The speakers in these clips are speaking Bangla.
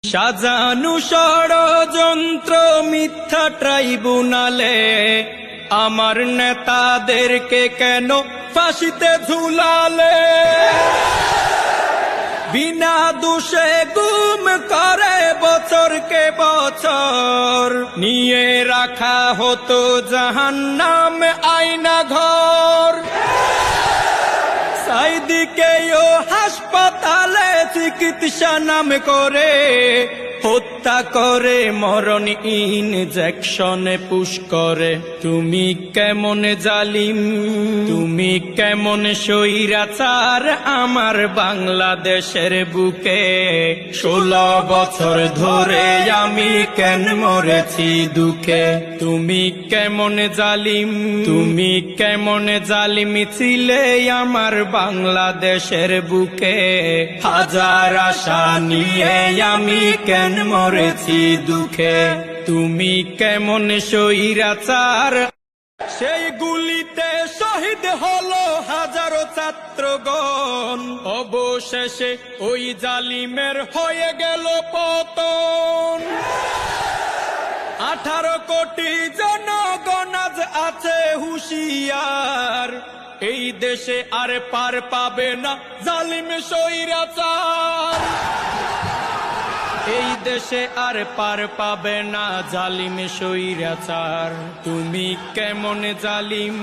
সাজানো ষড়যন্ত্র মিথ্যা ট্রাইব্যুনালে আমার নেতাদেরকে কেন ফাঁসিতে ঝুলালে? বিনা দোষে গুম করে বছরকে বছর নিয়ে রাখা হতো জাহান্নাম আয়না ঘর। সাইদিকেও হাসপাতালে চিকিৎসা নাম করে হত্যা করে, মরণ ইনজেকশনে পুশ করে। তুমি কেমন জালিম, তুমি কেমন স্বৈরাচার আমার বাংলাদেশের বুকে। 16 বছর ধরে আমি কেন মরেছি দুঃখে। তুমি কেমন জালিম, তুমি কেমন জালিম ছিলে আমার বাংলাদেশের বুকে। হাজার আশা নিয়ে আমি কেন মরেছি দুঃখে। তুমি কেমন স্বৈরাচার। সেই গুলিতে শহীদ হলো হাজারো ছাত্রগণ, অবশেষে ওই জালিমের হয়ে গেল পতন। 18 কোটি জনগণ আজ আছে হুঁশিয়ার, এই দেশে আর পার পাবে না জালিম স্বৈরাচার। এই দেশে আর পার পাবে না জালিম স্বৈরাচার। তুমি কেমন জালিম,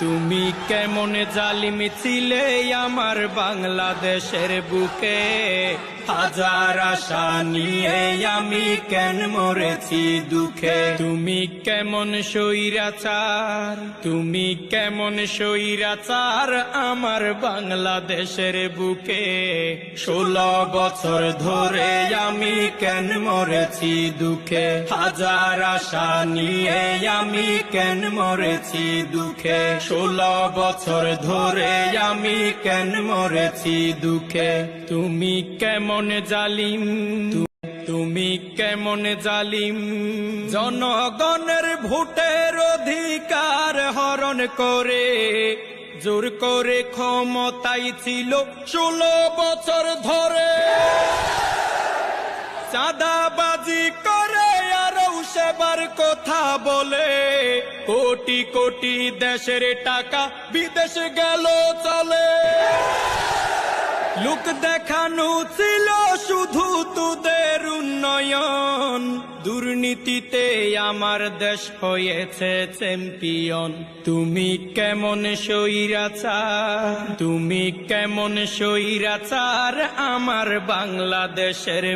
তুমি কেমন জালিম ছিলে আমার বাংলাদেশের বুকে। হাজার আশা নিয়ে আমি কেন মরেছি দুঃখে। তুমি কেমন স্বৈরাচার, তুমি কেমন স্বৈরাচার আমার বাংলাদেশের বুকে। 16 বছর ধরে আমি কেন মরেছি দুঃখে। হাজার আশা নিয়ে আমি কেন মরেছি দুঃখে। 16 বছর ধরে আমি কেন মরেছি দুঃখে। তুমি কেমন জালিম, তুমি কেমন জালিম। জনগণের ভোটের অধিকার হরণ করে জোর করে ক্ষমতায় ছিল 16 বছর ধরে। চাঁদাবাজি করে আরো সেবার কথা বলে, কোটি কোটি দেশের টাকা বিদেশ গেল চলে। লোক দেখানো ছিল শুধু তোদের উন্নয়ন, দুর্নীতিতে আমার দেশ হয়েছে চ্যাম্পিয়ন। তুমি কেমন স্বৈরাচার, তুমি কেমন স্বৈরাচার আমার বাংলাদেশের